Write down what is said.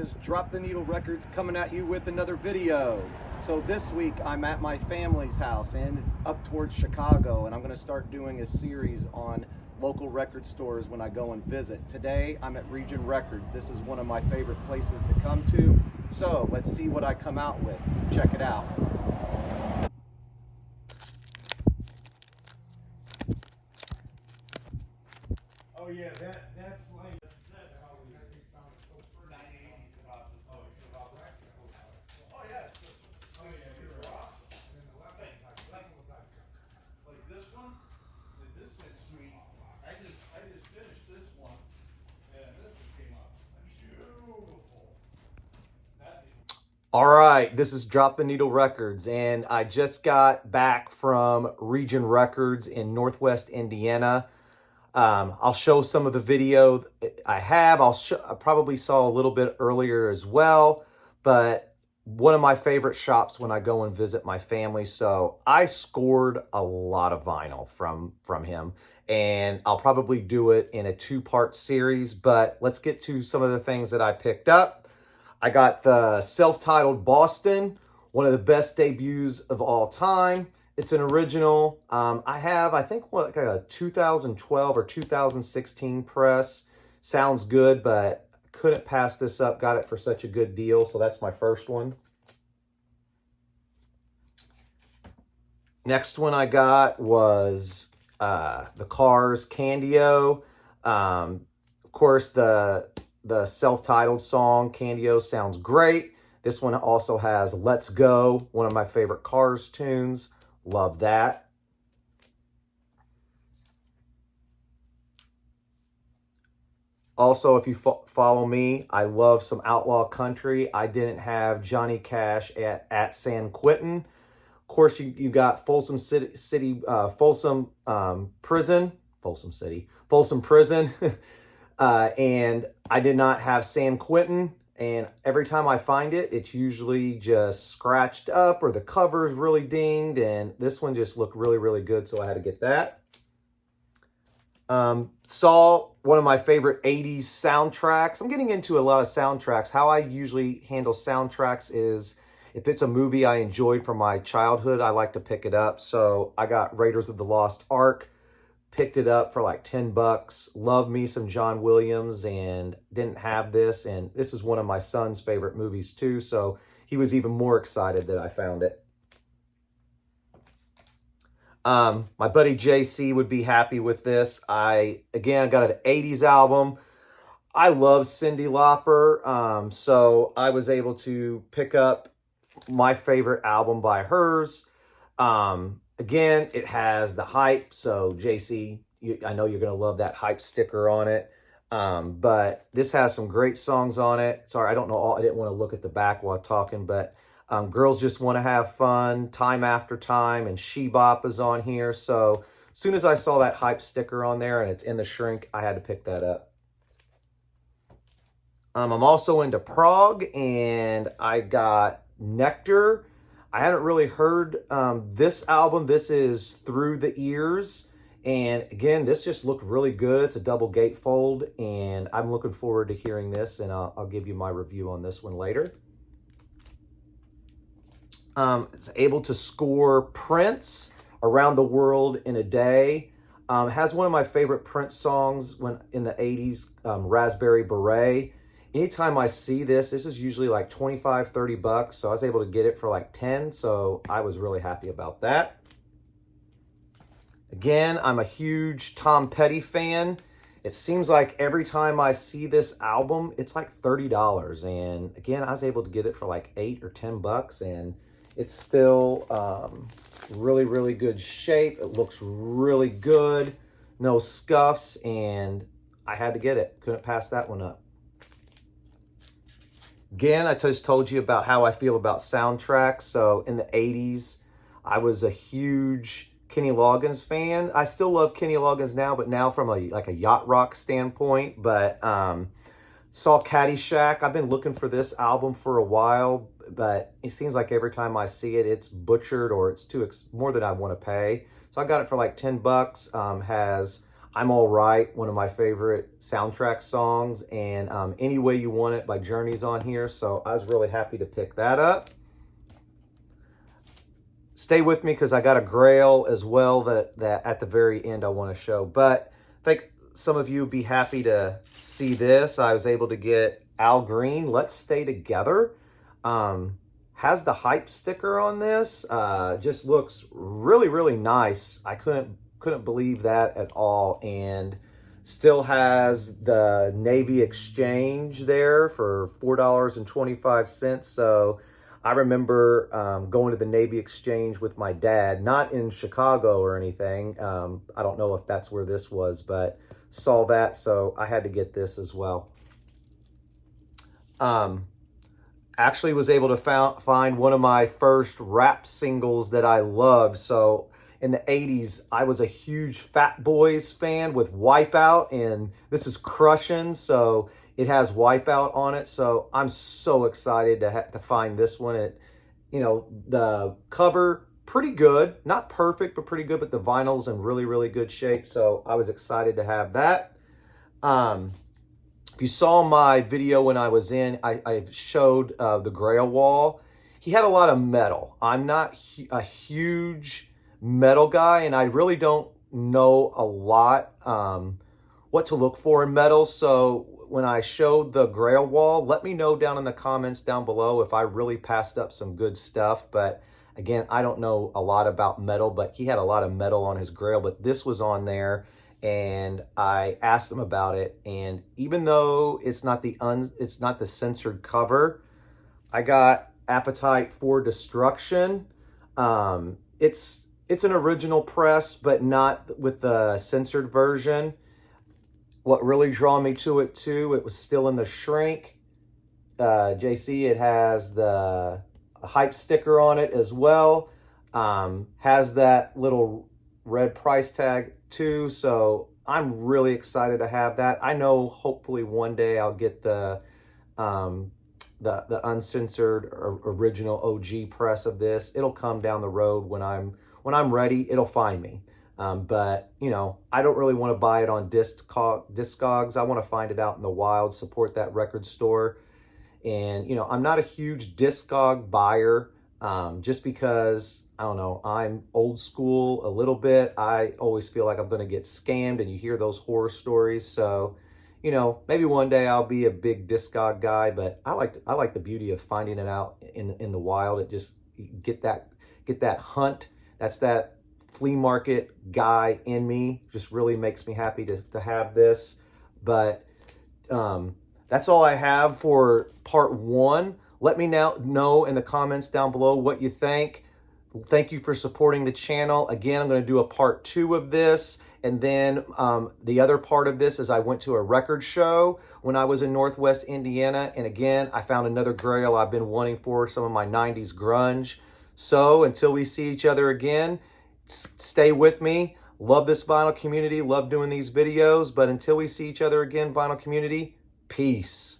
Is Drop the Needle Records coming at you with another video. So this week I'm at my family's house and up towards Chicago, and I'm going to start doing a series on local record stores when I go and visit. Today I'm at Region Records. This is one of my favorite places to come to. So let's see what I come out with. Check it out. Oh yeah, that's like oh yes. Oh yeah, you're awesome. And then the left like this one, this is sweet. I just finished this one, and this one came out beautiful. All right, this is Drop the Needle Records, and I just got back from Region Records in Northwest Indiana. I'll show some of the video I have. I probably saw a little bit earlier as well, but one of my favorite shops when I go and visit my family. So I scored a lot of vinyl from him, and I'll probably do it in a two-part series, but let's get to some of the things that I picked up. I got the self-titled Boston, one of the best debuts of all time. It's an original. I think like a 2012 or 2016 press. Sounds good, but couldn't pass this up. Got it for such a good deal, so that's my first one. Next one I got was the Cars Candio. Of course, the self-titled song Candio sounds great. This one also has Let's Go, one of my favorite Cars tunes. Love that. Also, if you follow me, I love some outlaw country. I didn't have Johnny Cash at San Quentin. Of course, you got Folsom Prison, and I did not have San Quentin. And every time I find it, it's usually just scratched up or the cover's really dinged. And this one just looked really, really good, so I had to get that. Saw one of my favorite 80s soundtracks. I'm getting into a lot of soundtracks. How I usually handle soundtracks is if it's a movie I enjoyed from my childhood, I like to pick it up. So I got Raiders of the Lost Ark. Picked it up for like 10 bucks. Love me some John Williams and didn't have this. And this is one of my son's favorite movies too. So he was even more excited that I found it. My buddy JC would be happy with this. I got an 80s album. I love Cyndi Lauper. So I was able to pick up my favorite album by hers. Again, it has the hype, so JC, I know you're going to love that hype sticker on it. But this has some great songs on it. Sorry, I don't know all. I didn't want to look at the back while talking, but Girls Just Want to Have Fun, Time After Time, and She Bop is on here. So as soon as I saw that hype sticker on there and it's in the shrink, I had to pick that up. I'm also into prog, and I got Nectar. I haven't really heard this album. This is Through the Ears. And again, this just looked really good. It's a double gatefold, and I'm looking forward to hearing this, and I'll give you my review on this one later. It's able to score Prince, Around the World in a Day. Has one of my favorite Prince songs in the 80s, Raspberry Beret. Anytime I see this is usually like 25, 30 bucks. So I was able to get it for like 10. So I was really happy about that. Again, I'm a huge Tom Petty fan. It seems like every time I see this album, it's like $30. And again, I was able to get it for like 8 or 10 bucks. And it's still really, really good shape. It looks really good. No scuffs. And I had to get it. Couldn't pass that one up. Again, I just told you about how I feel about soundtracks. So in the 80s, I was a huge Kenny Loggins fan. I still love Kenny Loggins now, but now from a yacht rock standpoint. But saw Caddyshack. I've been looking for this album for a while, but it seems like every time I see it, it's butchered or it's more than I want to pay. So I got it for like 10 bucks. Has I'm All Right, one of my favorite soundtrack songs, and Any Way You Want It by Journey's on here, so I was really happy to pick that up. Stay with me because I got a Grail as well that at the very end I want to show. But I think some of you would be happy to see this. I was able to get Al Green, Let's Stay Together. Has the hype sticker on this. Just looks really, really nice. I couldn't believe that at all. And still has the Navy Exchange there for $4.25. So I remember going to the Navy Exchange with my dad, not in Chicago or anything. I don't know if that's where this was, but saw that, so I had to get this as well. Actually was able to find one of my first rap singles that I loved. So in the 80s, I was a huge Fat Boys fan with Wipeout, and this is Crushin', so it has Wipeout on it, so I'm so excited to find this one. The cover, pretty good. Not perfect, but pretty good, but the vinyl's in really, really good shape, so I was excited to have that. If you saw my video when I was in, I showed the Grail wall. He had a lot of metal. I'm not a huge metal guy, and I really don't know a lot what to look for in metal, so when I showed the Grail wall, let me know down in the comments down below if I really passed up some good stuff. But again, I don't know a lot about metal, but he had a lot of metal on his Grail, but this was on there, and I asked him about it. And even though it's not the censored cover, I got Appetite for Destruction. It's an original press, but not with the censored version. What really drew me to it too, it was still in the shrink. JC, it has the hype sticker on it as well. Has that little red price tag too, so I'm really excited to have that. I know hopefully one day I'll get the uncensored original OG press of this. It'll come down the road when I'm ready. It'll find me. But, I don't really want to buy it on Discogs. I want to find it out in the wild, support that record store. And, I'm not a huge Discog buyer just because, I don't know, I'm old school a little bit. I always feel like I'm going to get scammed, and you hear those horror stories. So, maybe one day I'll be a big Discog guy, but I like the beauty of finding it out in the wild. It just get that hunt. That's that flea market guy in me. Just really makes me happy to have this. But that's all I have for part 1. Let me now know in the comments down below what you think. Thank you for supporting the channel. Again, I'm going to do a part 2 of this. And then the other part of this is I went to a record show when I was in Northwest Indiana. And again, I found another Grail I've been wanting for, some of my 90s grunge. So until we see each other again, stay with me. Love this vinyl community. Love doing these videos. But until we see each other again, vinyl community, peace.